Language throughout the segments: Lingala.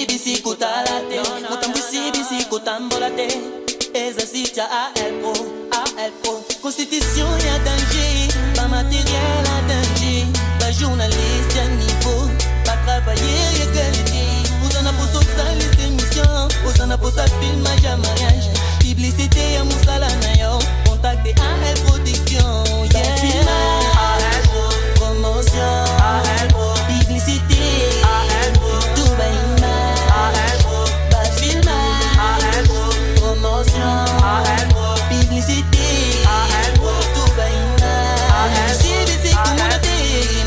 bisi kutalate mutambwisi bisi kutambolate exercice à elpo constitution ya danger pas matériel à danger pas journaliste à niveau pas travailler égalité vous en a pour socialiser émission vous en a pour sa filmage à mariage publicité ya musala na yo contacter à el protection promotion publicité tout baïma pas filmage promotion publicité tout baïma si bisi kumonate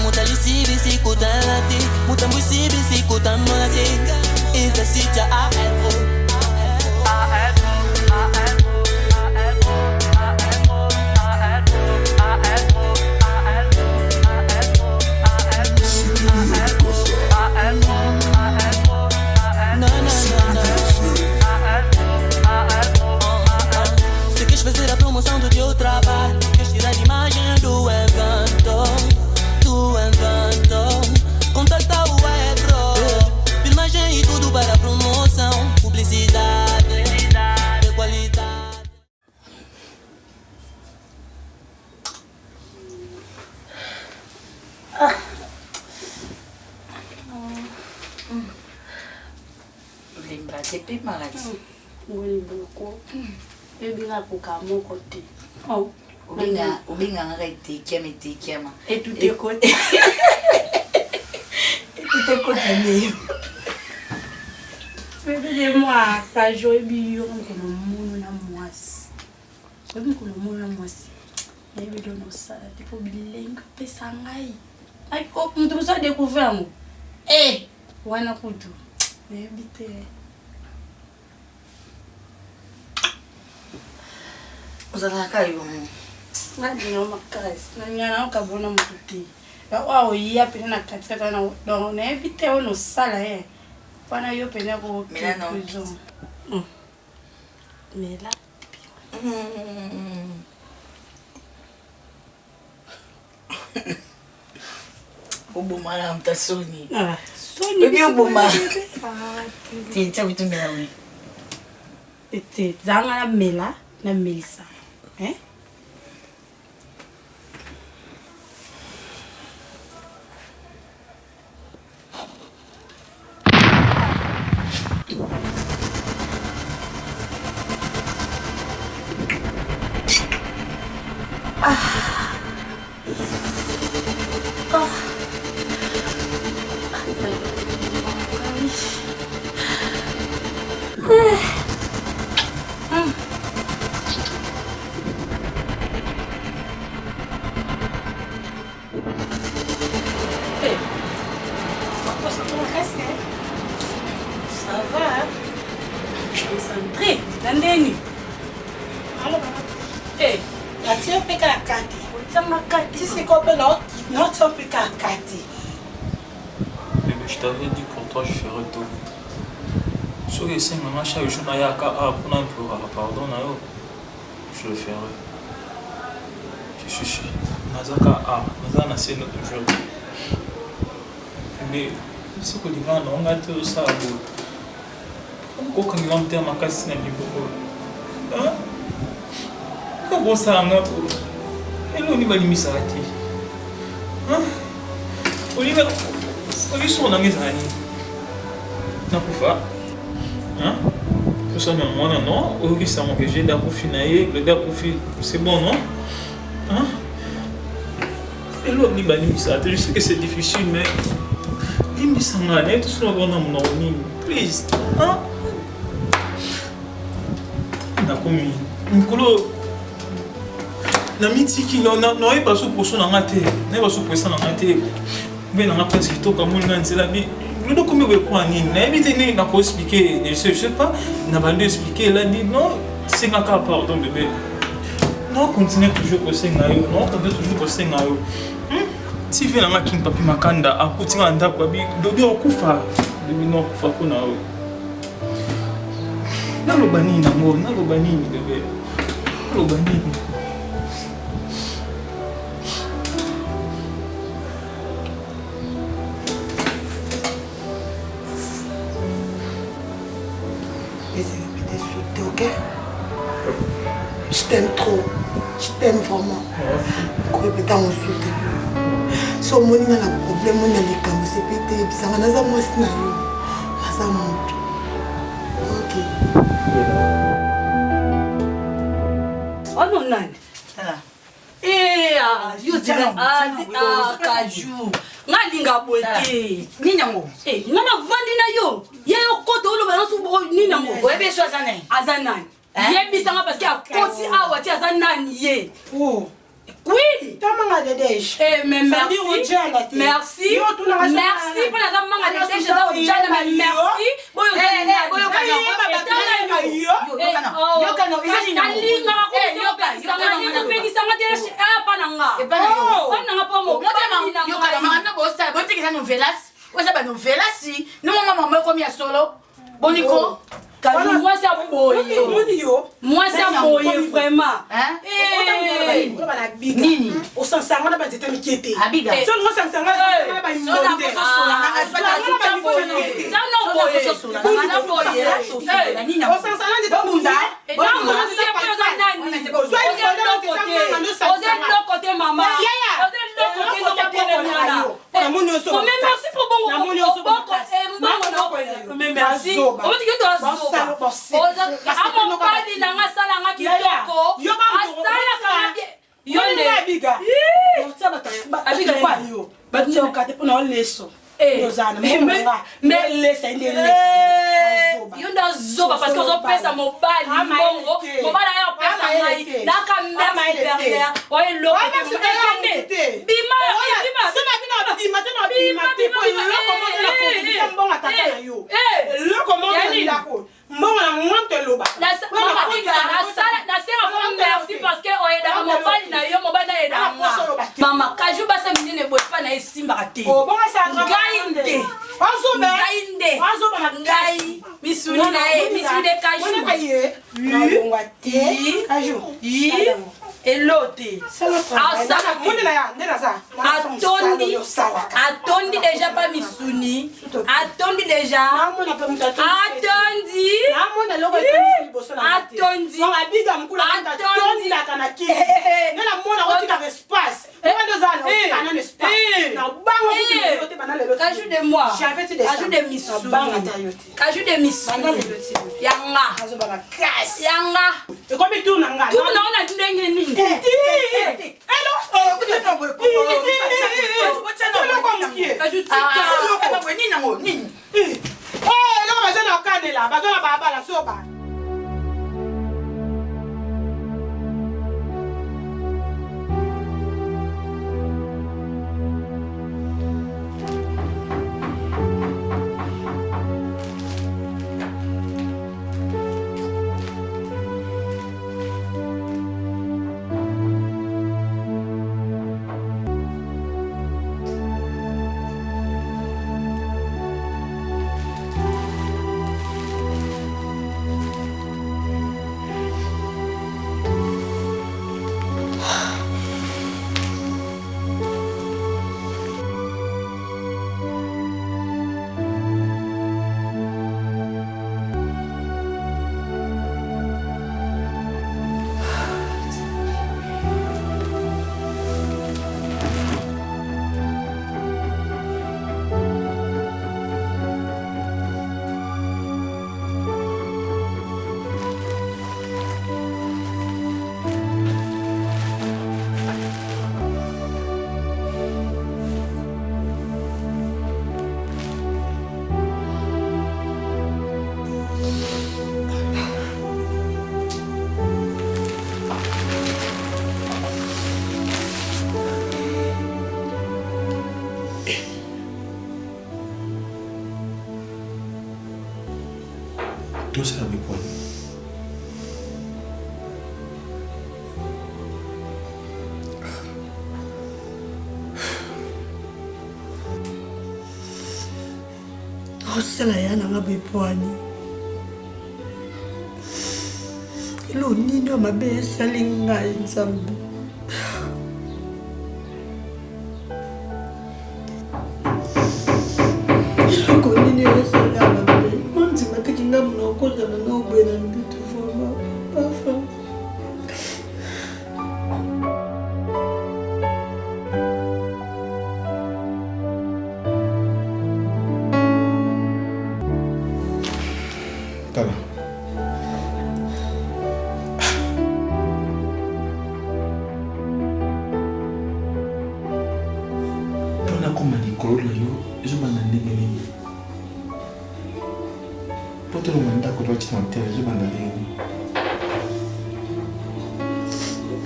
mutali si bisi kutalate mutambu si bisi kutamolate exercice à elpo de Dieu travail que je tire l'image do invento contacta o ebro filmagem e tudo para promoção publicidade de qualidade lembra sempre mais ebinga kokamo kote ubinga ngaitikema etutekote neyo bebele mwa kajo ebiyo nkolo munu na mwasi kobi nkolo munu na mwasi ebido no sala tipo bilenga pesa ngai ai ko mtu mso découvert mo wana kutu ebite uzalaka yo ngadi no makasi na nyana ukabona mtuti wao iya pena na katika na don na evite ono sala pana yo pena ko prison mela ubuma na mtasoni soni bibi ubuma tinta bitumela we ete zanga na mela na melisa Je t'avais dit pour toi je ferai tout. Si je sais maman chaque jour na ya ka pour implorer pardon na yo, je le ferai. Je suis sûr. Nazaka nazana c'est notre toujours. Mais ce que les gens ont gâté au sabo. Pourquoi quand ils ont été à ma casse na niveau hein? Comment ça nga pour? Elo ni bali misati. Hein? Oliver Oliso na ngezani. Nakufa. Hein? Tout ça non moi non, oki ça mon j'ai d'akufinaye, le d'akufi c'est bon non? Hein? Elo ni bali misati, je sais que c'est difficile mais dis-moi ça ngane tout ce qu'on a mon ni please. Hein? Nakomi. Nkolo na mitiki no pas sous poisson na ngate na pas sous poisson na ngate mais na presque to comme on nzela bi nous comme be quoi ni na éviter ni na ko expliquer je sais pas na ba expliquer là dit non c'est nga ka pardon bébé non continue toujours ko senga yo non continue toujours ko senga yo si vient na king papi makanda akutinga ndako bi dobi okufa dobi no kufa ko na yo na lo bani na ngo na lo bani bébé lo bani répéter, sauter, ok? Je t'aime trop. Je t'aime vraiment. Je répéter, on saute. Si on a un problème, on a les caméras, c'est pété. Ça va dans un mois, c'est un monte. Ok. Oh non, non. Eh, you tell Kaju. Ngalinga bote. Ninyango. Eh, ngana vandi na yo. Ye yo koto lo ba nsu bo ninyango. Webe so azanai. Azanani. Ye bisanga parce que a koti awa ti azanani ye. Oh. Oui. Tamanga de déj. Eh, mais merci. Merci. Merci pour la manga de déj da o jana mais merci. Boyo Boyo kana. Yo kana. Kalinga ko yo sanga ni ko pegi sanga de pa nanga. Pa nanga po mo. Yo kana manga bo sa bo tiki sa novelas. Oza ba novelas si. No mama ko mi solo. Boniko. Kalu moi ça boye. Moi ça boye vraiment. Nini? Au sens ça on a pas dit que miquete. Abiga. So moi ça ça ba So na ko so na nga fa ta boye. Ça non boye. So na nga boye. Nini? Au sens ça on dit pas bunda. Côté maman. Merci pour bon. Merci. On dit que tu as parce que on pèse à mon bal, mon bal a pèse à moi, la caméra derrière, ouais l'autre. Maman, Kaju basa minene boy pa na esimba te. Oh bon ça Gainde. Gainde. Misuni na misuni de Kaju. Elote. Attondi déjà pas misuni. Attondi déjà. Kaju de moi. Kaju de misuni. Kaju de misuni. Yanga. Yanga. Et comme tu n'as tu n'as Tout ça avec quoi? osala ya nanga bepwani elo nini mabe esali ngai nzambe eloko nini esala mabe ondima teki nga muna okozala non, ben, on peut tout vraiment. Parfait. Tala. Tala koma likolo na yo ezobanda ndenge nini? Po tolonga ndako toatina hotel ezobanda ndenge nini?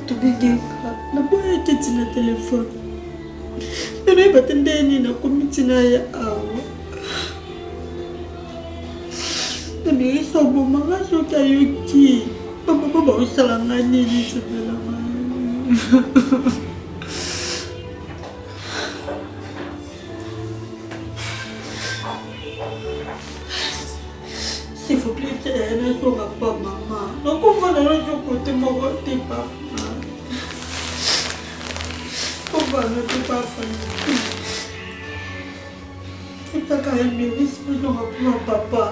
Tobengeka naboya te ntina telefone nanoyeba te ndeni nakomi ntina ya awa namirisa obomanga soki ayoki bamama baosalanga nini sepelanga. S'il vous plaît, c'est la haine sur ma pas maman. Donc on va dans l'autre côté, mon côté pas. On va dans l'autre pas. C'est ça quand elle me dit, c'est pour mon papa.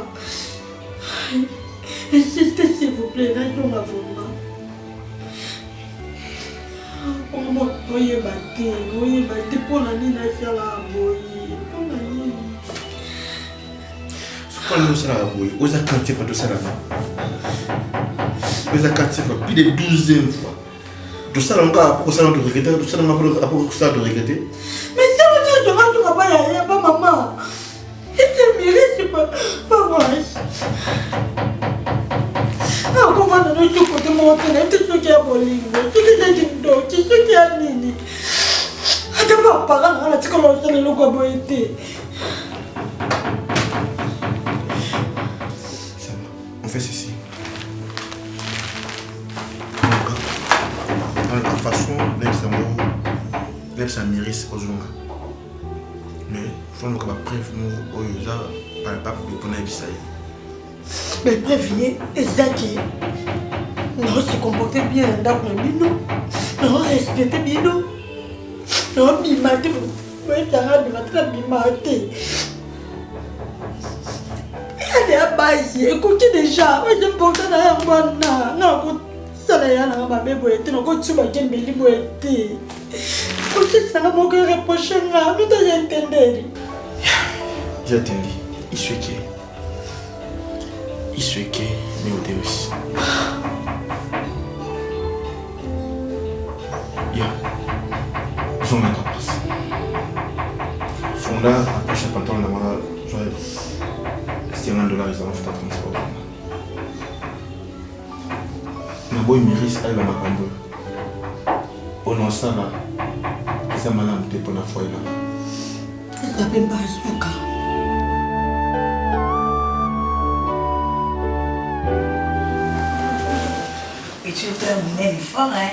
Insistez s'il vous plaît, là sur ma maman. On m'a battu pour la nina sur la boye. Pour la nina. Quand nous sommes à Boy, aux accantifs de Salama. Aux accantifs plus de 12e fois. De Salama, pour ça, de regretter, de Salama, pour ça, de regretter. Mais si on dit que je ne vais pas y aller, pas maman. C'est mérite, pas moi. Non, comment on a dit que mon frère, c'est ce qui a volé, c'est ce qui a dit, c'est ce qui a dit. Attends, pas parler, on a dit que l'on s'est le logo été. On fait ceci. Dans la façon, même ça mérite aux gens. Mais il faut nous prévenir aux gens par le pape de Ponaï Bissaï. Mais prévenir, Ezaki, nous se comporter bien dans le bino, nous respecter bino, nous bimater, nous être bimater. Allez à base, écoutez déjà, c'est important d'avoir non, ça n'a rien à ma bébé, non, quand tu vas bien me libérer. Quand c'est ça, mon cœur est prochain, nous t'avons entendu. J'ai entendu, il se qui. Il se qui, mais au début aussi. Ya, j'en ai pas passé. Fonda, après chaque pantalon, on a c'est $1, ils ont fait un transport. Nabo Miris a eu la macambo. Pendant ça, là, ils ont malade pour la foi. Ça s'appelle Bazooka. Et tu es très fort, hein?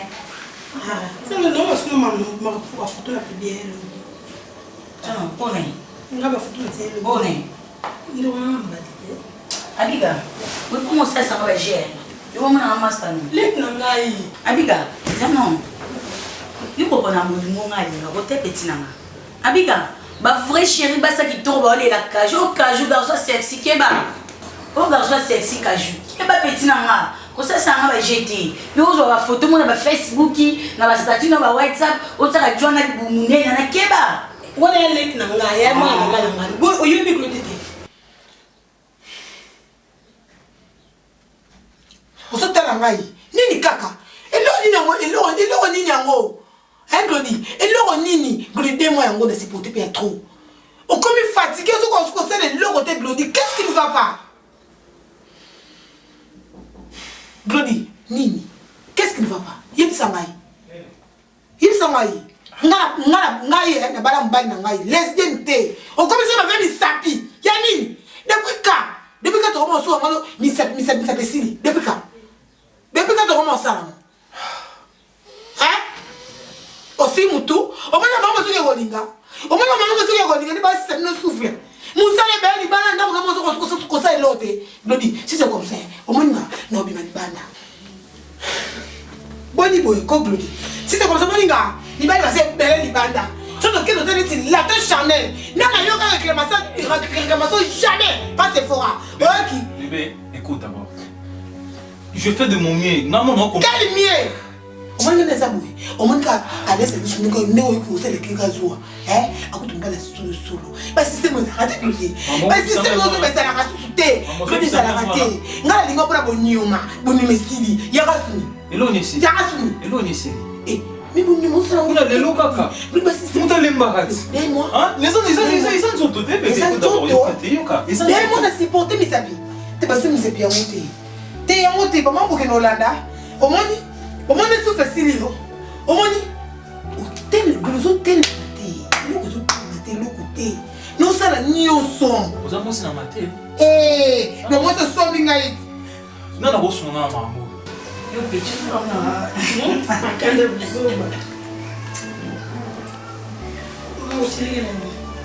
C'est le nom parce que ma photo la plus belle. Ah non, on est. On a ma photo la plus belle. On est. Abiga, oui, comment ça va gérer? Tu vas me master. Abiga, non. Tu peux pas m'amener mon aïe, la route est petite. Abiga, ma vraie chérie, ça qui tombe au lait la cajou, garçon sexy, keba. Oh, garçon sexy, cajou. Keba petit nanga. Comme ça va jeter. Puis on voit la photo, on a Facebook, on a statut, on a WhatsApp, on a joint avec Boumouné, on a keba. On a un lait nanga, il y a un lait. Osotala ngai nini kaka eloko nini yango Glody eloko nini Glody moi yango ne supporte pas trop on comme fatigué on se sait eloko te Glody qu'est-ce qui ne va pas Glody nini qu'est-ce qui ne va pas yebisa ngai ngai na bala mbali na ngai lesbienne te on comme ça va venir sapi ya nini depuis quand tu commences à faire mi sapi depuis quand tu commences à hein aussi mutu au moins maman tu es golinga au moins maman tu es golinga ni pas ça ne souffle musa le belle bana na vraiment ko ça l'autre Glody si c'est comme ça au moins na obima bana boni boy ko Glody si c'est comme ça boni nga ni ba va c'est belle ni banda ça donc que tu la te Chanel na yoka réclamation jamais pas c'est fora Bébé, écoute d'abord. Je fais de mon mieux. Non, non, non. Quel mieux? On m'a dit ça, oui. On m'a dit qu'à l'aise, je ne connais pas où c'est le Kikazoua. Hein? À côté de la solo. Pas système, on a raté. Pas système, on a raté. Je ça l'a raté. N'a pas pour la bonne nioma, bonne mestidi. Yarasuni. Et l'on est ici. Yarasuni. Et l'on est ici. Eh, mais bon, nous sommes. On a des locaux. Mais pas système. On a les marats. Et moi. Hein? Les gens sont tous des Les gens sont tous. Et moi, on a supporté mes habits. T'es passé, mais c'est bien monté. T'es monté, pas moi pour que nous Hollanda. Au moins. Au moins, les souffles facile. Au moins, tel gros tel côté. Non, ça la ni au son. Vous avez aussi dans ma tête. Eh, mais moi, ce son, il y a. Non, non, vous avez un amour. Yo, petit, on a. Quand le boulot. Moi aussi,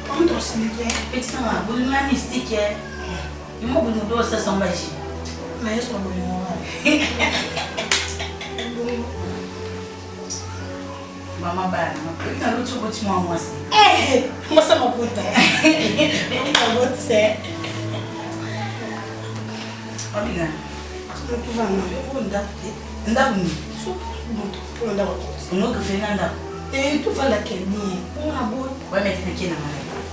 on doit se dire. Petit, on a voulu la mystique. Il m'a voulu nous ça sans magie. Mais est-ce qu'on va Maman, bah, non, tu peux moi aussi. Eh, moi ça m'a coûté. On va c'est. Oh bien. Tu vas nous on date. Ndabuni. Pour on date. On a fait nanda. Et tu vas la kenye. On a beau. Ouais, mais tu n'es pas là.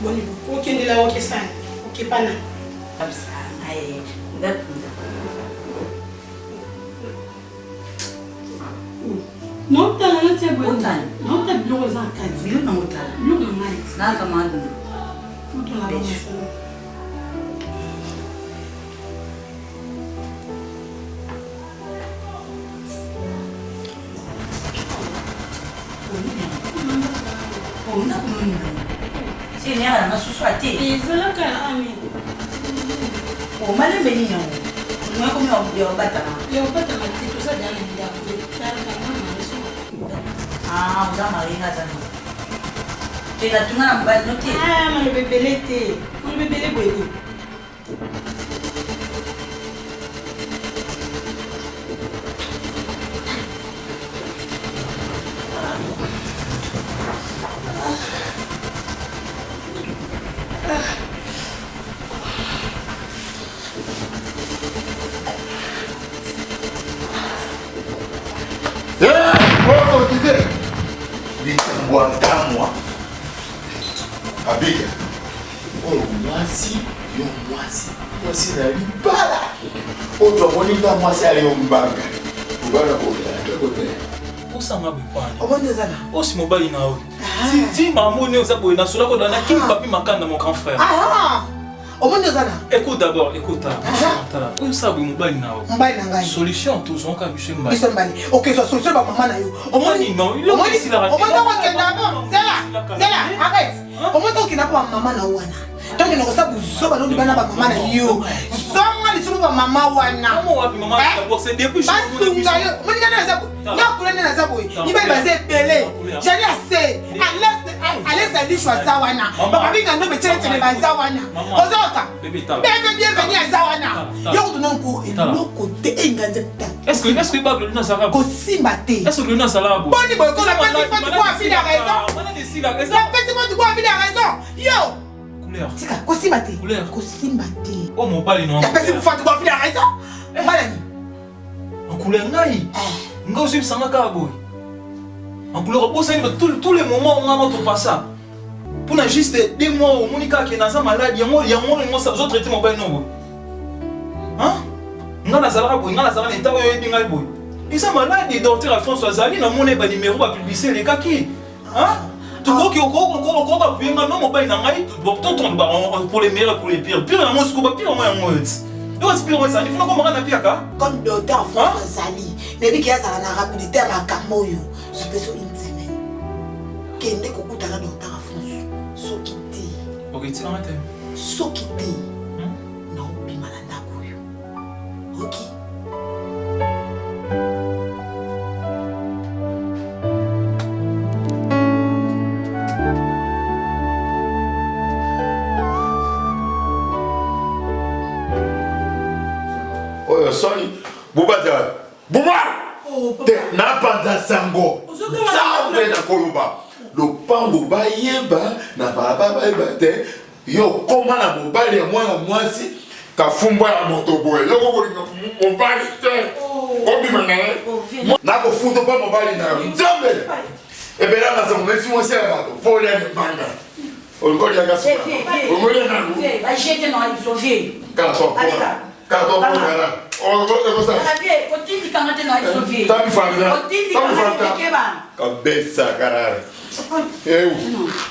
Bon, il faut qu'il y ait là OK ça. OK pas là. Comme ça. Aïe. Ndabuni. Non, tu as la note bon. Autant. Non, tu as bleu aux encadres. Bleu dans autant. Bleu dans night. Là comment Tout on a bon ça. Oh, n'a pas mis. C'est une erreur, on a sous-soité. Et c'est là qu'elle a mis. Oh, malin béni, non. Moi, comme on dit, on va t'avoir. Il y a pas de matin, tout ça dans les dames. Ah, vous avez marié à ça. Tu es là, tout le monde va noter. Ah, mais le bébé l'était. Le bébé l'est beau. Moi. Abika. Oh, mwasi, yo mwasi. Mwasi na libala. Oh, tu as dit que mwasi allait au mbanga. Mbanga côté. Où ça m'a bipane? Au moins, nous allons. Oh, si mon bail na oui. Si maman ne vous a pas eu na cela qu'on a qui papi makanda mon grand frère. Ah, au moins, nous allons. Écoute d'abord, écoute. Où ça mon bail na oui. Mbaye na ngai. Solution tous on ka monsieur mbaye. Biso mbaye. OK, so solution ba maman na yo. Au moins non, il a dit la radio. Au moins on va kenda bon. Zela, arrête. Au moins on kenda ba maman na wana. Donc nous ça buzo ba no bana ba maman na yo. Zonga li sumu ba maman wana. Maman wapi maman d'abord c'est depuis je vous dis. Moi ni na zabu. Na kulene na zabu. Ni ba baze belé. J'allais assez. Allez ça dit choisa wana. Ba binga ndo betete ba za wana. Ozoka. Bienvenue à Zawana. Yo to non ko e loko te enganze ta. Est-ce que Bible nous ça va? Ko simbate. Est-ce que nous ça va? Boni boy ko la petite fois tu bois fille la raison. La petite fois tu bois fille la raison. Yo. Couleur. Tika ko simbate. Couleur. Ko simbate. Oh mon bali non. La petite fois tu bois fille la raison. Malani. En couleur nai. Nga aussi sanga ka boy. En couleur beau ça tous les moments on a notre passage. Pour juste 2 mois au Monica qui est dans sa maladie, moi ça vous traiter mon bain non. Hein? Nga la zala boy, nga la zala l'état yo bingal boy. Et ça maladie docteur François Zali na mon ba numéro ba publier les kaki. Hein? Tu vois que encore ba bien non mon bain na ngai tonton pour les meilleurs pour les pires. Pire na moi ce ko pire moi en mode. Yo aspire ça, il faut comment na pire ka? Comme docteur François Zali, mais bi ki azala na rapidité ma kamoyo. Je peux sur une semaine. Kende ko kutana docteur Sokiti. Ok, tu l'as raté. Sokiti. Non, bimalanda koyo. Ok. Oh, sorry. Bouba. Te na panza sango. Ça on est dans Koluba. Le pango ba yeba na baba ba yeba te yo koma na mobali ya mwana mwasi ka fumba ya moto boy yo ko ko mobali te Nako futo pa mobali na yo. Nzambe. Ebela na zamu mesi mo sera bato. Fo ya banga. Olgoli ya gaso. Olgoli ya nangu. Ba jete no ali sauver. Kato. Kato ko ngara. Olgoli ko sa. Abi, otindi kamate no ali sauver. Tabi famila. Otindi kamate keba. Cabeça, caralho. Eu.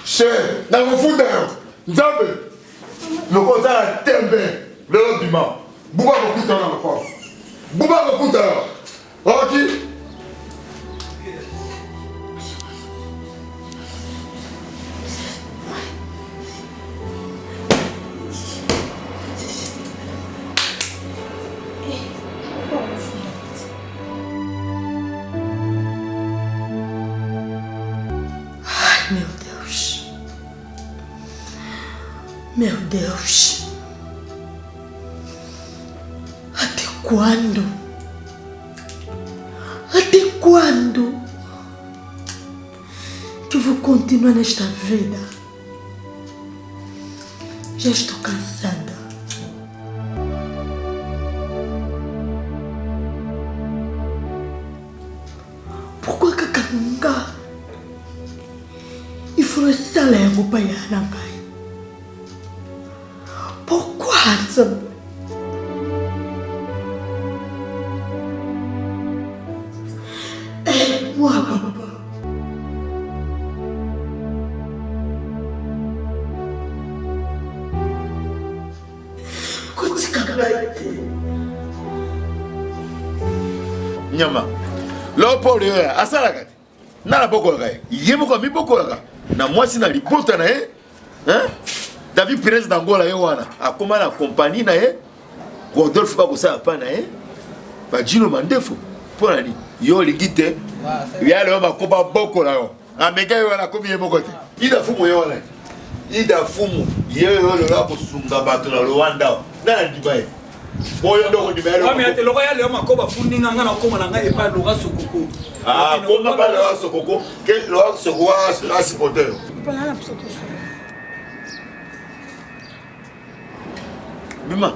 Che, nako futa yo. Nzambe. Loko za tembe. Lelo bima. Buba ko kuta na ko. Buba ko kuta. Ok. Meu Deus. Até quando? Até quando que eu vou continuar nesta vida? Já estou cansada. Pourquoi que Kakanga il faut le salaire pour payer un gars? Pourquoi ça? Aide-moi, papa. Nyama. Lopole ya asalaka. Nala bokolaka. Yemoko mi bokolaka. Na mwasi na lipota na ye. Hein? David Pérez d'Angola ye wana. Akoma na compagnie na ye. Rodolphe ba kosa pa na ye. Ba Jino Mandefo. Pona ni yo ligite. Ya le ba koba bokola yo. Ameka yo na komi yemoko te. Ida fumu yo wana. Ida fumu ye yo le ba kosunga bato na Rwanda. Na Dubai. Boyo ndoko di belo. Mami ate loka ya leo makoba funinga ngana koma na ngai epa loka sokoko. Ah, koma pa loka sokoko, ke loka sokoko asipoter. Pana na psokoso. Bima.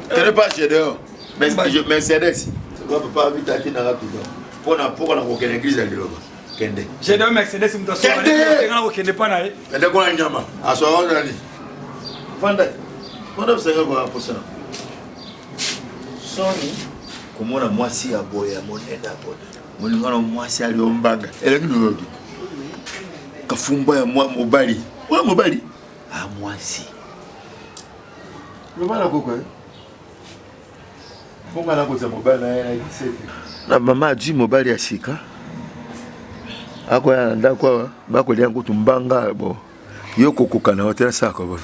Quelle pas chez dehors. Mais je Mercedes. C'est quoi papa vite aquí na rapide. Pona na kokene église ya liloba. Kende. J'ai deux Mercedes mto so. Ngana kokende pa na ye. Kende ko na nyama. Aso wa nani. Fanda. Pona msenga kwa posa. Soni komona mwasi ya boya monenda boya moningana mwasi ali ombanga elengi lodi kafumba ya mobali wa mobali ah mwasi mama koko bonga na koza mobali na yena kisete na mama ji mobali ya shika ako ya ndakwa bako lia ngutu mbanga bo yoko kokana hotel sako bo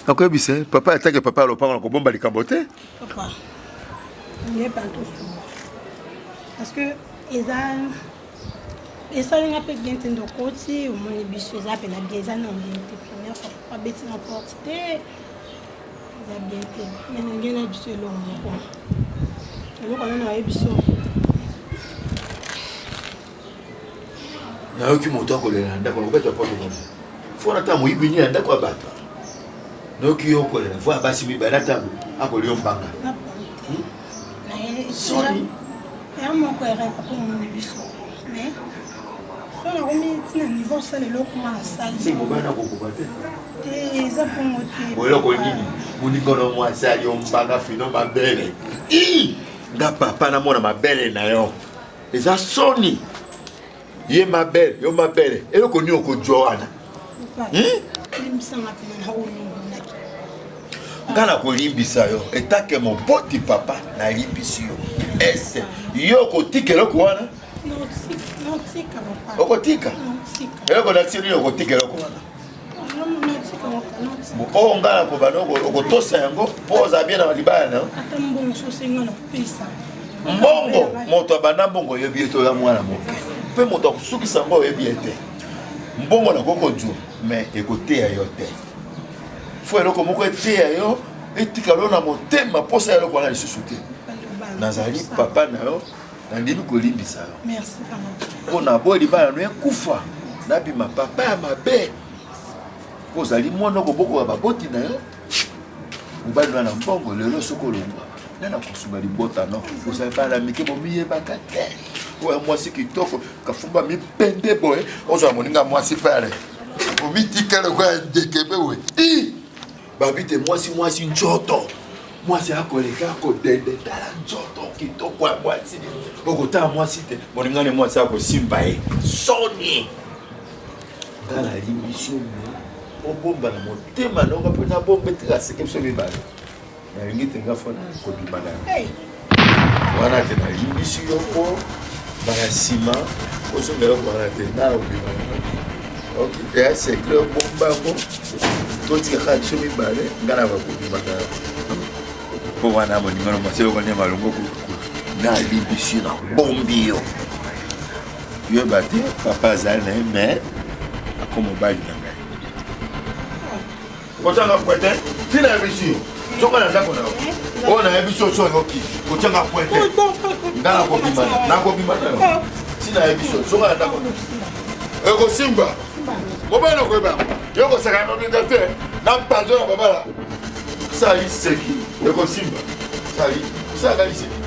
akoyebise papa atake papa lopanga na kobomba likambote Papa. Il n'est pas tout souvent. Parce que ils ont bien de côté, au moins les bus, ils appellent la bien, ils ont bien été première fois, pas bêtise en porte, ils ont bien été. Il y a un bus long, donc on a un bus. Na yoki moto akolela ndako ngobeta poto ngombe fona ta muibi ni ndako abata noki yokolela vo basi mi banata akolio mbanga Sorry. Eu não quero para um bicho, né? Só na rua tinha nível sale louco mas sai. Sim, mobana ko kubate. Eza pour moter. Boyo ko nini? Muni kono mwasa yo mbanga fino mabele. Nga papa na mona mabele na yo. Eza soni. Ye mabele, yo mabele. Elo ko ni okojoana. Limsanga pena na rua. Kana kolimbisa yo etake mon poti papa na limbisi yo ese yo kotikelo ko wana non tika papa okotika eloko na tsini yo kotikelo ko wana o ngala ko banoko okotosa yango poza bien na libana ata mbongo sosenga na pesa mbongo moto abana mbongo yebi eto ya mwana moke pe moto akusukisa ngo yebi ete mbongo na koko nju mais ekoteya yo te faut eloko moko eteya yo etika lo na motema posa eloko wana lisusu te nazali papa na yo nandimi kolimbisa yo merci vraiment mpona boyi libala no ekufa nabima papa ya mabe po ozali mwana kobokoka baboti na yo mobali wana mbongo lelo soki olongwa nana kosunga libota no ozali bana mike bomiyebaka te oya mwasi kitoko kafumba mipende boye ozwa moninga mwasi pale omitikele kwa ndekebe we babite mwasi njoto mwasi akoleka akodende tala njoto kitoko ya mwasi okotala mwasi te moningane mwasi akosimba ye soni tala limbisi obomba na motema nonga mpona bombe tikaseke biso mibale nalingi tenga fona kobima na wana te nalimbisi yo mpo bana nsima ozongela wana te na obima na eya sekle obomba yango totikaka biso mibale nga na bakobimaka mpo wana moningano mwasi lokone malongo nalimbisi na bombi yo yoyeba te papa azali na ye mais akomobali na ngai kotanga pointe tina yebisi yo soka na ndako na yo oyo nayebi so yoki kotanga pointe nga nakobimana yo tina yebi so soka na ndako na ekosimba mobali na koyeba yo kosaka nobinga te na mpanzo na babala sali seki ekosimba sali osaka liseki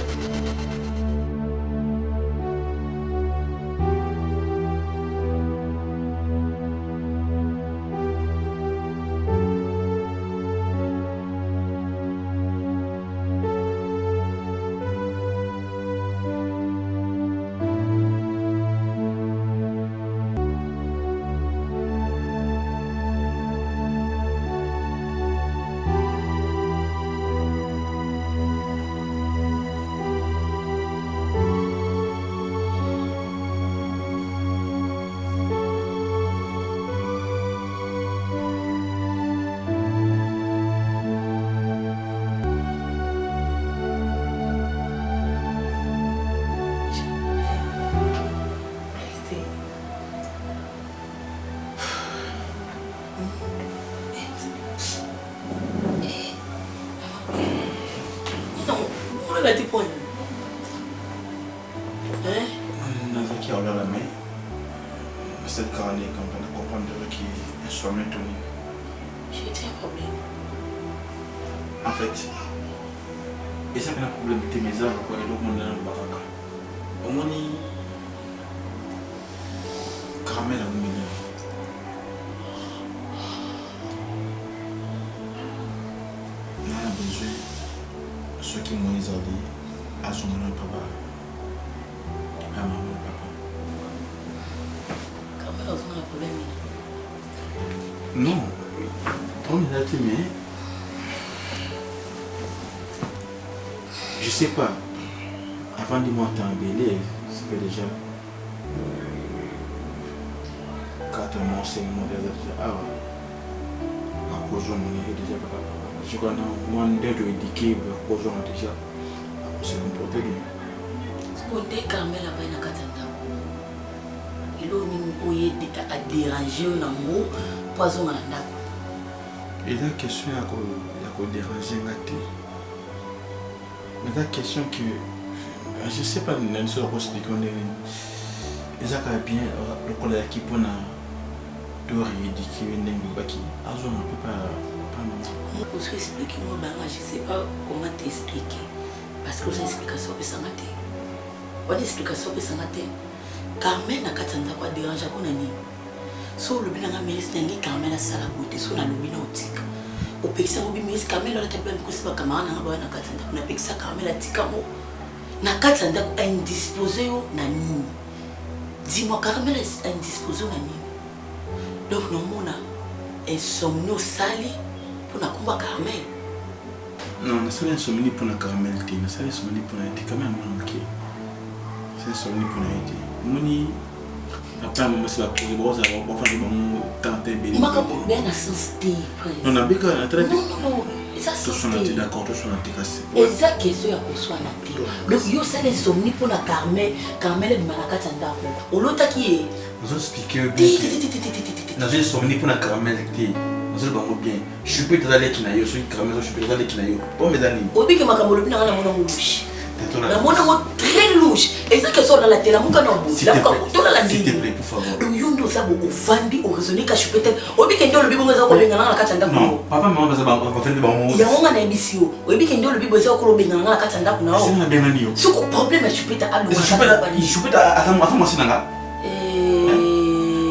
cette carnet quand on a compris qui est sur le tourné. J'ai été un problème. En fait, et ça c'est un problème de mes armes quoi et donc on a un baraka. Au moins ni caramel à milieu. On a besoin de ceux qui m'ont isolé à son nom papa. À maman papa. Non, on est là, mais je sais pas. Avant de monter en Bélé, ça fait déjà 4 mois, 5 mois déjà. À cause de mon déjà. Je crois que moi, je dois éduquer à cause de déjà. C'est important. Ce qu'on Carmel a bien à Katanda. Il a dérangé un amour. Poison à la et la question est à déranger la tête. Mais la question que je ne sais pas si on peut expliquer. Les accords bien le collègue qui peut tout rééduquer une langue qui a besoin un peu pas. Pour expliquer moi je ne sais pas comment t'expliquer parce que les explications sont sans tête. On explication sont sans tête. Carmen n'a qu'à t'entendre quoi déranger à nani. So le bien à ministre n'est Carmen à sala côté so na le bien nautique. Au pexer au bien ministre Carmen là t'as bien que pas camarade na ba na katanda na pexer Carmen à tikamo na katanda indisposé au nani. Dis-moi Carmen est indisposé au nani. Donc non mona insomnie sali pour na combat Carmen. Non, c'est une insomnie pour na Carmen, c'est une insomnie pour na été quand même manqué. C'est une insomnie pour na été. Moni après moi c'est la pour ça on va faire bon tenter bien. Ma capo bien à sensibilité. Non, na bika na très. Non, ça c'est d'accord, tout son cassé. Exact question ya ko soit na té. Donc yo c'est insomnie pour na Carmen de malaka tanda ko. Olota qui est. Vous expliquer bien. Na j'ai insomnie pour na Carmen té. Vous allez bon bien. Je suis peut-être allé qui na yo, je suis Carmen, je suis peut-être allé qui na yo. Bon mes amis. Obi que makambo le bina na mona mouchi. Na mona mo très lourd. bouche. Et ça que ça dans la télé, mon canon. S'il te plaît, pour favor. Donc yo ndo ça au fandi au raisonner ka chupete. Obi kendo le bibo za ko benga na katanda ko. Non, papa maman za ba fende ba mo. Ya nga na ebisio. Obi kendo le bibo za ko benga na katanda ko na. C'est na benga niyo. Ce ko problème chupete a lo. Chupete attends moi sinanga.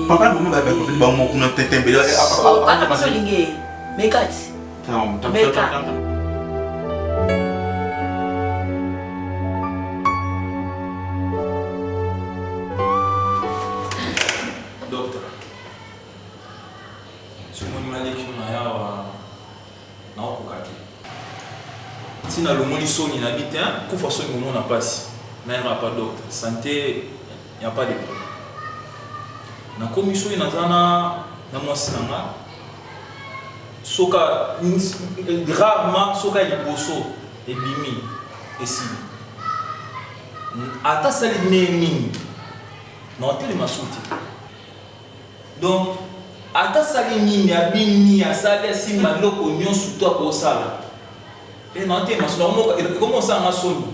Papa maman ba fende ba mo kuna tetembe. Ata paso linge. Mekati. Docteur, ce mon maliki na yawa na okokaki. Si na lomoni soni na bitin, ko fa soni mon na passe. Na y'a pas docteur, santé y a pas de problème. Na commission na zana na mwasi nanga. Soka rarement soka liboso et bimi et si. Ata sali nemi. Non tele masuti. Donc ata sali nini abini asali simba loko nyonso to ko sala. Et non tele masuti comment ça na soni.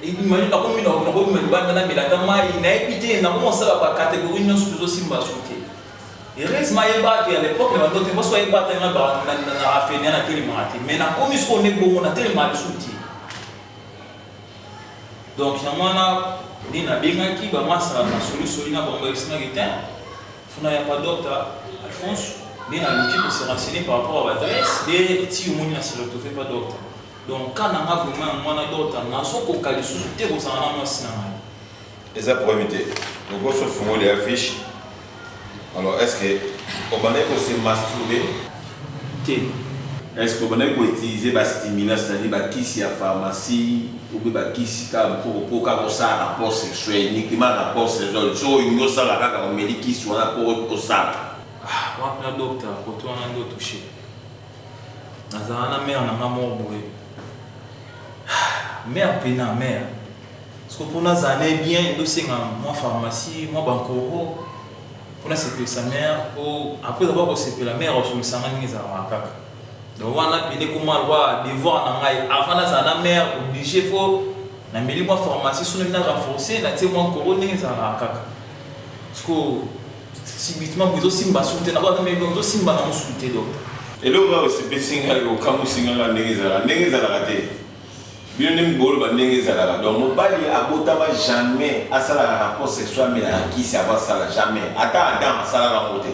Et imagine la commune na ko me ba na mela ta mari na epité na comment ça ba catégorie nyonso to simba suti. Et heureusement, à l'époque, les gens ne soient pas tellement raffinés dans la télématique. Mais la commission est bon, on a tellement de soutien. Donc, il y a des gens qui ont une solution, il y a pas docteur Alphonse, il y a l'équipe qui s'est renseignée par rapport à l'adresse, et si on a fait pas docteur. Donc, quand on a vraiment un docteur, on a un soutien pour ça. Et ça pour imiter. Donc, on se fait les affiches. Alors, est-ce que vous avez aussi masturbé? Est-ce que vous avez utilisé des stimulants, c'est-à-dire qui si à pharmacie ou qui si pour avoir un rapport sexuel, uniquement rapport sexuel, so il y a ça là quand on me dit qui soit rapport au ça. Ah, moi le docteur, quand on a un touché. Nazana mère n'a pas mort boy. Mère pena mère. Parce que pour nous années bien, nous c'est moi pharmacie, moi bankoro. Pour nous c'est sa mère. Après d'abord c'est la mère, je me sens en kaka. Donc on a payé comment voir devoir na ngai avant na mère obligé faut na meli moi pharmacie sur na renforcer na témoin encore ningi za kaka. Parce que subitement vous simba souté na ba mais vous simba na souté donc. Et le gars c'est pessinga au kamu singa na ningi za la raté. Bien nem bol ba ningi za la. Donc mon bali abotama jamais à ça la rapport sexuel mais à qui ça va ça jamais. Ata adam ça la côté.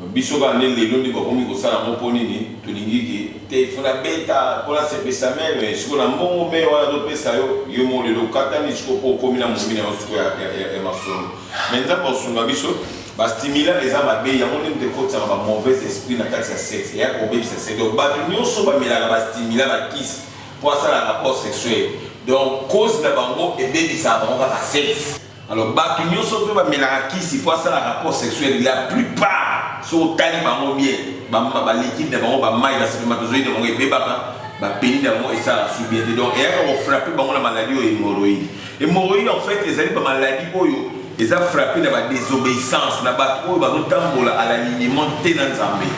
Bisoba ne lelo ndi bakomi kosala moponi ni tolingi te funa beta pour la sepesa mais siko na mbongo me wala do pesa yo mo lelo katani siko po komi na mumbi na siko ya masolo mais nza bosunga biso ba stimuler les âmes abe ya monde de côté ba mauvais esprit na kati ya sexe ya ko bebisa c'est donc ba nyonso ba mila ba stimuler ba kiss pour ça la rapport sexuel donc cause na bango et bebisa bango ba sexe alors ba nyonso pe ba mila kiss pour ça la rapport sexuel la plupart so tali bango bien ba liquide de bango ba maille ba spermatozoïde bango et bebaka ba pénis de bango et ça sous bien donc et on frapper bango la maladie hémorroïde hémorroïde en fait les ba maladie oyo ils ont frappé dans la désobéissance na ba oyo ba tambola à l'alignement té na nzambe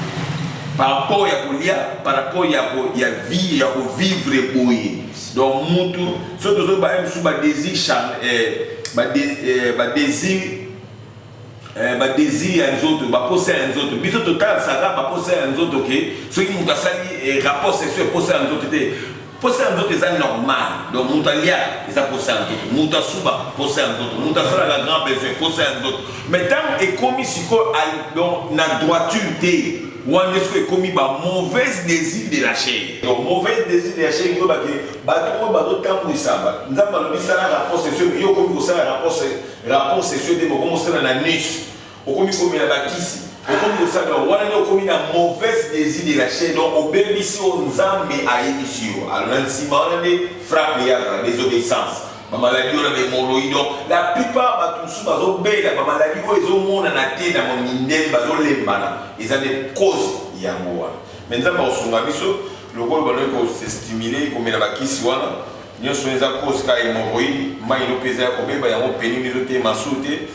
par rapport ya kolia par rapport ya vie ya ko vivre boye donc mutu so to ba em sous ba désir désir à nous autres, poser à nous autres. Biso total ça va poser à nous autres, ok. Ceux qui nous sali rapport sexuel poser à nous autres, poser à nous autres c'est normal. Donc mutalia, ils a poser à nous autres. Mutasuba poser à nous autres. Mutasala la grand besoin poser à nous autres. Mais tant est commis siko donc na droiture té. Ou en est-ce que commis ba mauvais désir de la chair. Donc mauvais désir de la chair yo ba trop tambu ça ba. Nzamba lo bisala rapport sexuel yo commis ça rapport sexuel de comme ça na niche. Au commis na bakisi. Au commis ça na wana no commis na mauvais désir de la chair donc au bébisi au nzambe a émission. Alors ainsi mané frappe ya la désobéissance. Maladie on a des hémorroïdes la plupart ba tout sous bazo bela maladie ko ezomona na té na mondel bazo lembana ils ont des causes yango wana mais nzamba osunga biso lokolo bano ko se stimuler ko mena bakisi wana nyonso eza cause ka hémorroïde mai no pesa ko beba yango peni nizo te masute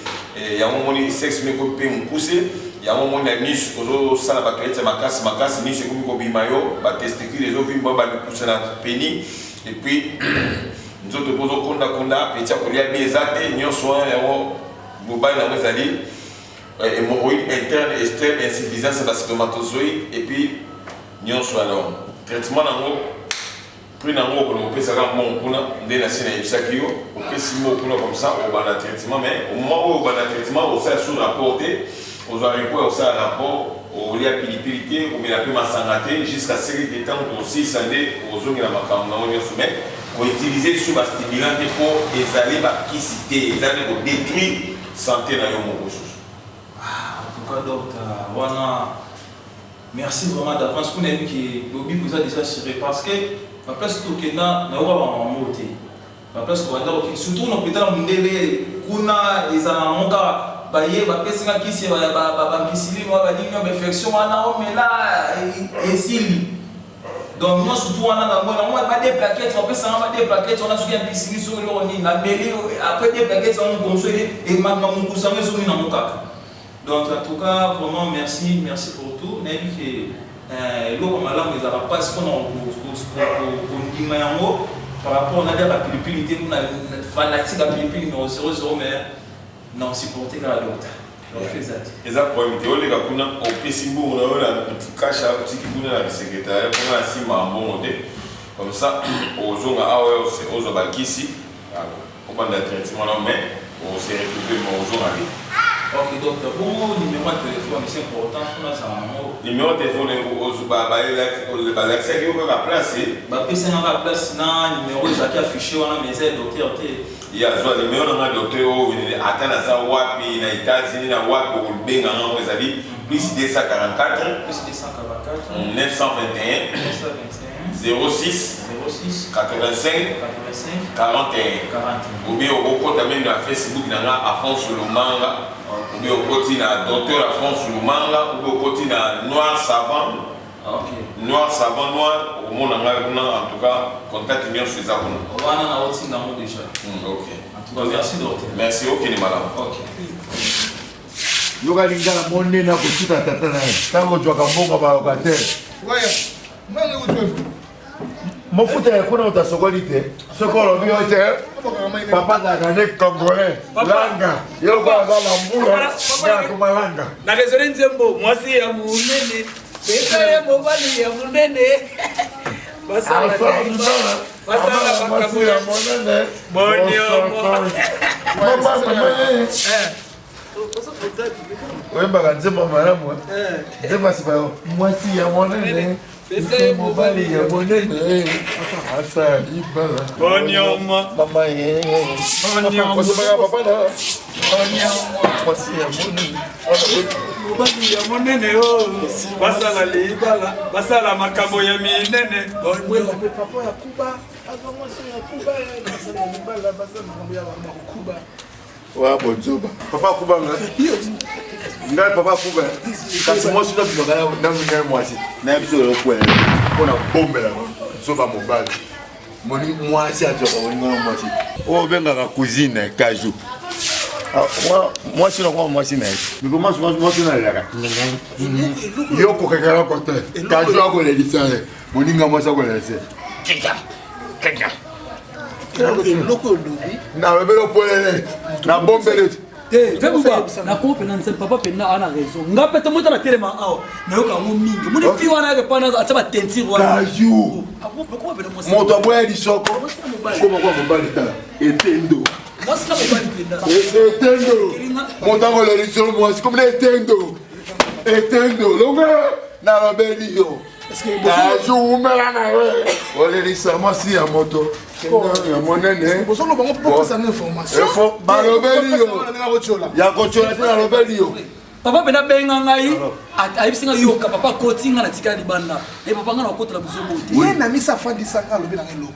yango moni sexe me ko pe mukuse yango moni na niche ko sala ba kretse makasi niche ko bima yo ba testicule ezo vimba ba mukuse na peni et puis nous autres posons konda petit kolia bezate nyonso yango mobile na ezali hémorroïde interne externe insuffisance de spermatozoïde et puis nyonso alors traitement nango prix nango ko no pesa ka mon kuna ndena sina ibisaki yo o pesi mo kuna comme ça au bana traitement mais au moment où au bana traitement au ça sur rapporté aux aéroports au ça rapport au lia pilipilité ou mais la plus masangate jusqu'à série de temps aussi ça né aux zones la makam na onyo soumet pour utiliser sur bas stimulant pour exhaler ba kisité exhaler pour détruire santé na yo mon ressource. En tout cas docteur wana merci vraiment d'avance pour nous qui lobby vous a déjà assuré parce que la place tout kena na oba ba moté la place ko anda ko surtout no hôpital mundele kuna ezana monka baye ba pesinga kisi ba kisili mo ba dinyo ba infection wana o mela esili donc moi surtout wana na moi ba des plaquettes on peut ça ba des plaquettes on a souki un piscine sur le ni na meli après des plaquettes on consoler et maman mon kusanga sur na mokaka. Donc en tout cas vraiment merci pour tout n'est que l'eau comme là mais ça va pas ce qu'on a par rapport à la pilipilité on a fanatique à pilipili mais 00 mais non supporter la docteur donc c'est ça et ça pour éviter les gars qu'on a au pessimbo on a petit cache à petit qui nous la secrétaire pour la si mambo comme ça aux gens à c'est aux bakisi au bande de traitement là mais on s'est récupéré aux gens à ok docteur bon numéro de téléphone c'est important pour nous ça numéro de téléphone aux l'accès qui est à placer ba pesa na place na numéro ça qui affiché on a mais docteur il y a un numéro de docteur au atteint à ça wapi na États-Unis na wapi au benga na vous avez plus 244 921 06 85 41 ou bien au compte même na Facebook na Alphonse Lumanga ou bien au côté na docteur Alphonse Lumanga ou bien au côté na Noir Savant. Ok. Noir Savant Noir au monde en tout cas contact bien sur ça. On a aussi dans mon déjà. Ok. En tout cas merci docteur. Merci ok ni madame. Ok. Yoga lingala monde na kututa tata na tango jwaka mbonga ba lokatere. Ouais. Manga utwe. Mofuta ya kuna utasokoli te. Sokolo bio te. Papa da gane congolais. Langa. Yo ba la mbula. Ya kumalanga. Na désolé nzembo, moi si ya munene. Pesa ya mobali ya munene. Basala ya monene. Bonio. Mama Wemba kanzema maramu. Nzema sibayo. Mwasi ya monene. Pesa ya mobali ya monene. Asa ibala. Bonyoma. Mama ye. Bonyoma. Papa da. Bonyoma. Mwasi ya monene. Mobali ya monene oh. Basala libala. Basala makambo ya minene. Bonyoma. Papa ya Kuba. Azo mwasi ya Kuba. Basala libala. Basala makambo ya Kuba. Wa bonjoba. Papa Kuba ngai papa Kuba. Kasi moi sina bimaka na mwenye mwasi. Na biso lo kwela. Pona bombela zoba mobali. Moni mwasi ajoka woni mwasi. O benga ka cousine Kaju. Moi sina kwa mwasi na. Mais comment moi sina la. Yo ko kekala ko te. Kaju ako le disale. Moni nga mwasi ko le se. Keka. Loko lobi. Na bebelo polele. Na bombele. Febuba na ko pena nse papa pena ana raison ngape to mutana telema awo na yo ka mu mingi muni fi wana ke pana ataba tentir wana Kaju moto aboya lisoko koma kwa mobali ta etendo mwasi na mobali pena etendo moto angolo lisoko mwasi comme etendo longa na babeli yo Kaju umela na we ole lisama si ya moto ya monene Bosolo bango pour ça information. Efo balobeli yo ya kochola tena lobeli yo papa pena benga ngai ayibisinga yoka papa kotinga na tika libanda e papa ngana okotela buzobo te Ye na misa fandi sanga lobi na eloko.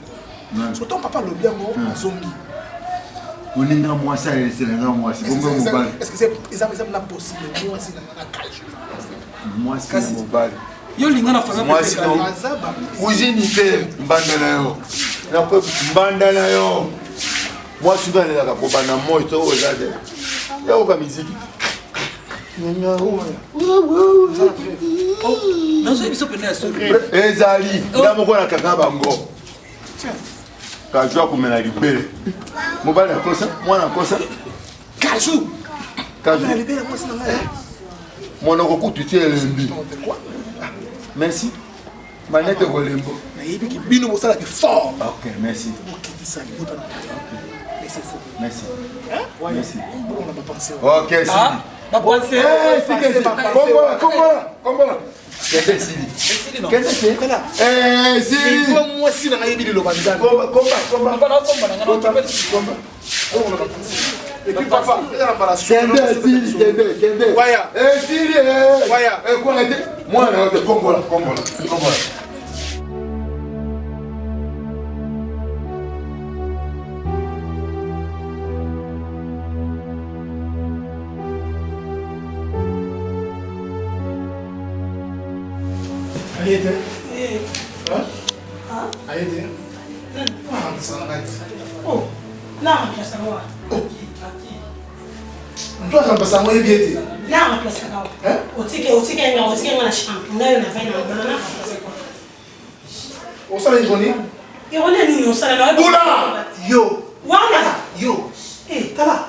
Surtout papa lobi yango azongi. oninga mwasi ayeselenga mwasi kombe mobali Est-ce que c'est la possible mwasi na Kaju? mwasi na mobali yo linga na fanga mwasi peka no kuzini te mbanda na yo mwasi ukanelaka kobana moi to ozade yakoka miziki nazo biso pena ya solo ezali nda moko na kaka bango Kajou kumena libele. Mobali akosa, mwana akosa. Kajou. Kajou. Na libele moi sina ngai. Monoko kutu tie elembi. Merci. Manette Golembo. Na yebi ki bino mosala ke fort. OK, merci. Okiti sali bota na. Mais c'est faux. Merci. Hein? Merci. On n'a pas pensé. OK, si. Ah, ma pensée. Kombola. Kende Sidi. Kende Sidi. Sidi. Il faut moi si na yebi le banza. Komba. Et puis papa, Kende. Waya. Sidi. Waya. Quoi était? Moi na Kombola. Ayete. Hein? Ayete. Oh, là, on place ça. Toi, ça passe à moi, il est. Là, on place ça. Hein? Au ticket, on a champ. On a une affaire dans le On s'en est journée. Et on est nous, on s'en est Oula! Yo! Voilà! Yo! Eh, Tala!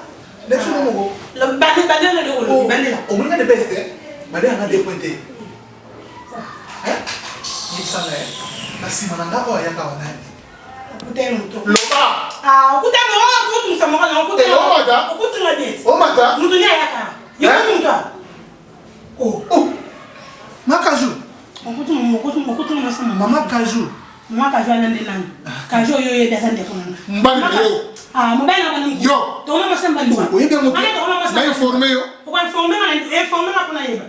Laisse-moi mon gros. Le bandé là. Au moins, de best, hein? Madame a des pointés. Hein? Il s'en est. La Simananga, il y a un Loba! Ah, écoutez, on s'en va, on écoute. Oh, Mata! Nous donnons à Yaka. Oh! Makajou! Maman Kajou! Maman Kajou a l'année là. Kajou, yo, yo, des années comme ça. Mbali yo. Ah, mon bel ami. Yo. Donc, on va s'emballer. Oui, bien, na informé yo. On va informer pour la yeba.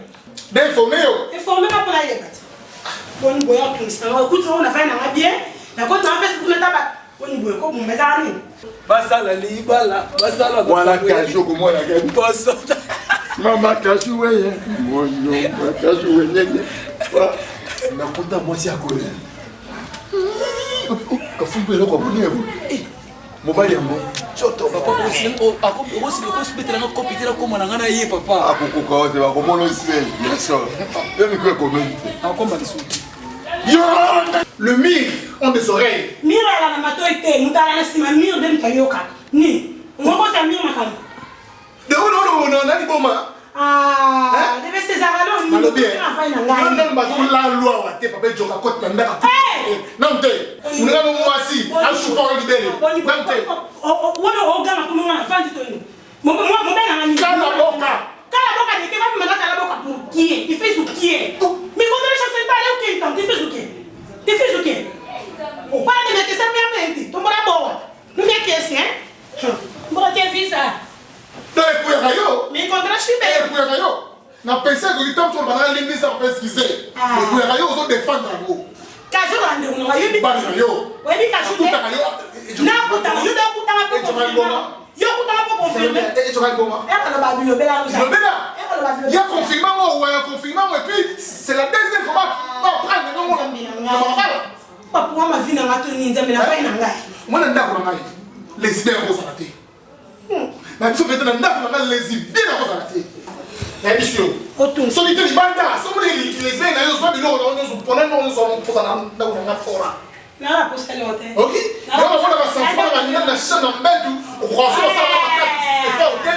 D'informé yo. Informer pour la yeba. Bon, boy, écoute, on a fait un bien. D'accord, tu as fait ce que tu as fait. On y boit, comme on met ça. Basala libala, basala. Voilà Kajou comme moi la gueule. Mama Kajou ouais. Mon yo, Kajou ouais. Nakuta mwasi akole. Kafumbu eloko abonyevo. Mobali yango. Choto papa aussi le hospital na kopitela koma na ngana ye papa. Akukuka wote bakomona ciel, bien sûr. Yo miko ekonomi. Akomba kisu. Yo! Le mire ont des oreilles. Mire la matoite, mutala na sima mire dem kayoka. Ni, ngoko ta mire makam. Non, nani boma. Ah, deve ser zagalon. Malo bien. Non, bazo la loi wa te papa joka kote na ndaka. Non te. Unanga no mwasi, al support libéré. Non te. Wona ogana kuma na fandi to ni. Mo bena ngani. Kala boka. Kala boka de ke ba me kala boka pour qui est? Il fait ce qui est. Mais quand les choses se parlent OK, tant tu fais ce qui est. Tu fais ce qui est. O para de mettre ça bien mente. Tomba la boa. Nous vient qui est hein? Moi te visa. Non, yo. Mais contre la chute. Yo. Na pensé que l'itam sur banana limbi ça peut excuser. Mais yo zo défendre ngo. Kajou ande on va yebi. Bana yo. Oui, kajou. Na kuta, yo da kuta pa confirmer. Yo kuta pa confirmer. Et tu vas comment? Elle va ba bilo bela. Il y a confinement ou et puis c'est la deuxième fois. On prend le nom. Papa ma vie na matoni nzambe na fa ina ngai. Moi na ndako na ngai. Les idées vont s'arrêter. Na biso fete na ndako na ngai les idées vont s'arrêter. La mission. Solité libanda, somo les idées na yo so bi no no so pona no so posa na ndako na fora. Na la posa le hotel. OK? Na ba fona ba sanfona na na chana mbedu, o roso sa ba ka. C'est pas OK?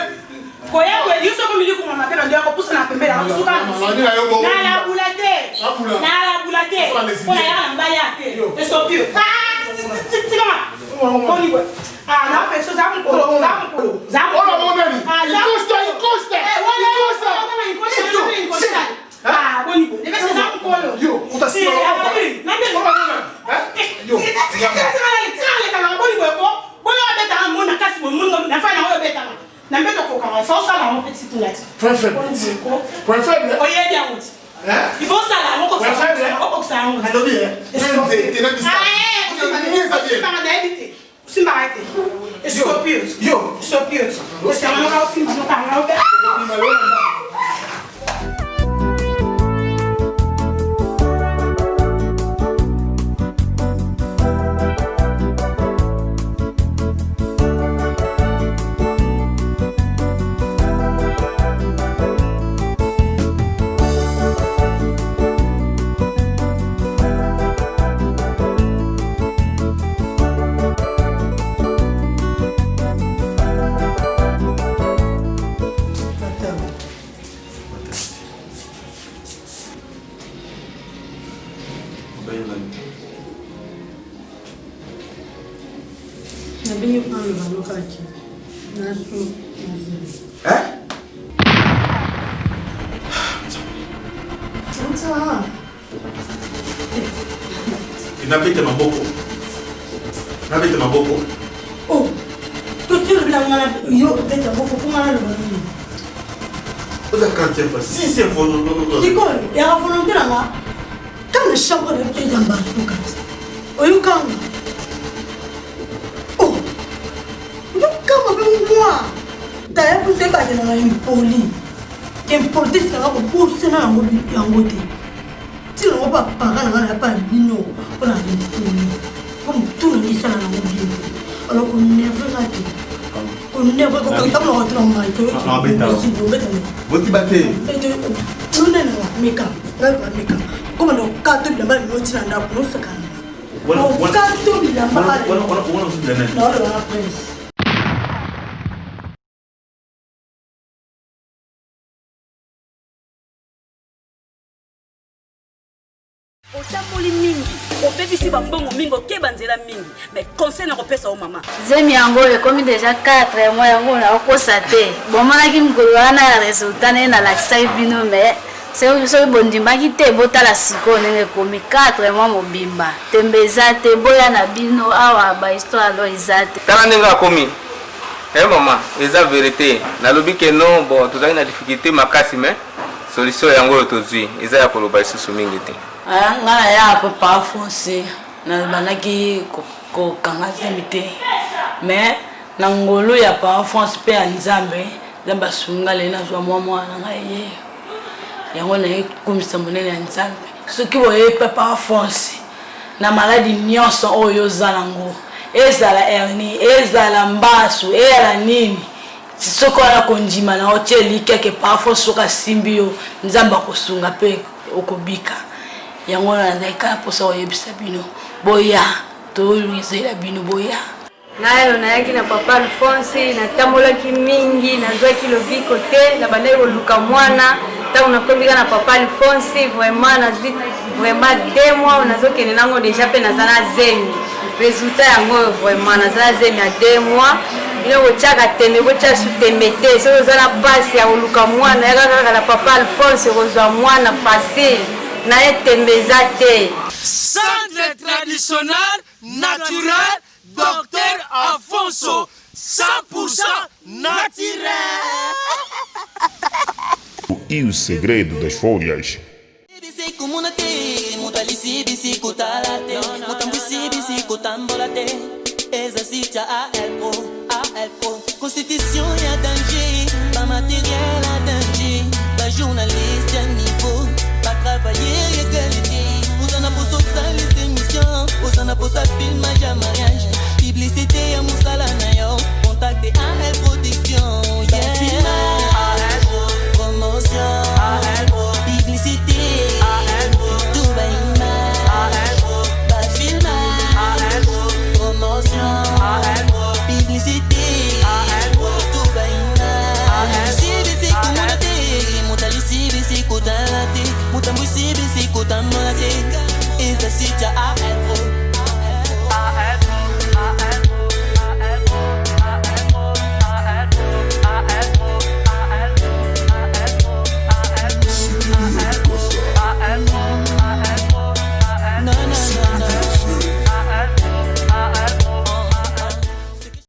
Koya ko yo so ko mi ko mama tena ndio ko pusa na pembe na suka. Na la bulate. Na la bulate. Ko ya na mbaya te. Eso pio. Tika. Koni ko. Ah, na pe so zamu ko. Zamu. Oh mon ami. Il costa. Ah, koni ko. Deve ser zamu ko. Yo, on t'a signé. Na be. Yo. Tika kana boni ko. Boyo beta mo na kasi mo na fa na o beta. Na mbeto ko kan fa ça la mon petit toilette. Point faible. Oye bien on dit. Hein? Il faut ça là, on ko ça. On ko ça. Hello bien. T'es na bisa. Yo. Você é uma calcinha no canal. Hein? Inapita maboko. Inapita maboko. Oh, tout le monde yo peta boko kumana le bani. Oza kantia fa si c'est volonté. C'est quoi? Il y a volonté là. Quand le chambre de tes ambassades kat. Oyo kanga. Oh. Yo kanga be moi. D'ailleurs vous savez pas de la impoli. Importer ça va pour ça na ngobi yangote. Si on va pas parler on n'a pas bino on a des impoli. Comme tout le monde ça na ngobi. Alors qu'on never raté. On never go quand on rentre en maille. Ah beta. Voti baté. Tu n'es pas meka. Là meka. Comme on carte de mal no tina na pour ça kana. On carte de la mal. On se donne. Non, la prince. otamboli mingi opekisi bambongo mingi okeba nzela mingi mais conseil na kopesa o mama zemi yango ekomi déjà 4 mois yango na okosa te bomonaki mikolo wana ya resultat nde nalakisaki bino mais soki bondimbaki te botala sikoyo ndenge ekomi 4 mois mobimba tembe eza te boya na bino awa bahisttoire alo eza te tala ndenge akomi mama eza vérité nalobi ke non bon tozali na difficulté makasi mais solution yango oyo tozwi eza ya koloba lisusu mingi te nga ya papa fonse na banaki kokanga zemi te mais na ngolo ya papa fonse mpe ya nzambe nzambe asunga le nazwa mwana ngai ye yango nayekumisa monene ya nzambe soki boye papa fonse na maladi nyonso oyo oza nango ezala hernie ezala mbasu eyala nini soki wana kondima na otie keke parfois soki asimbi yo nzambe akosunga mpe okobika yango na nazalika mposa oyebisa bino boya toyizela bino boya nayo nayaki na papa Alphonse natambolaki mingi nazwaki lobiko te na bandaki koluka mwana ntango nakombika na papa Alphonse vraiment nazwi vraiment 2 mois nazokende nango déjà mpe naza na zemi résultat yango vraiment naza na zemi ya 2 mois bino kotiaka tembe kotia su tembe te soki oza na mpasi ya koluka mwana yaka kaka na papa Alphonse kozwa mwana facile naye tembe eza te. Centre traditionnel naturel Docteur Alfonso 100% naturel. E o segredo das folhas. Constituição é danger, para material é danger, para jornalista é niveau, para travailler égalité, usando a socialiste émission, usando a filmagem, mariage, publicité é muscala.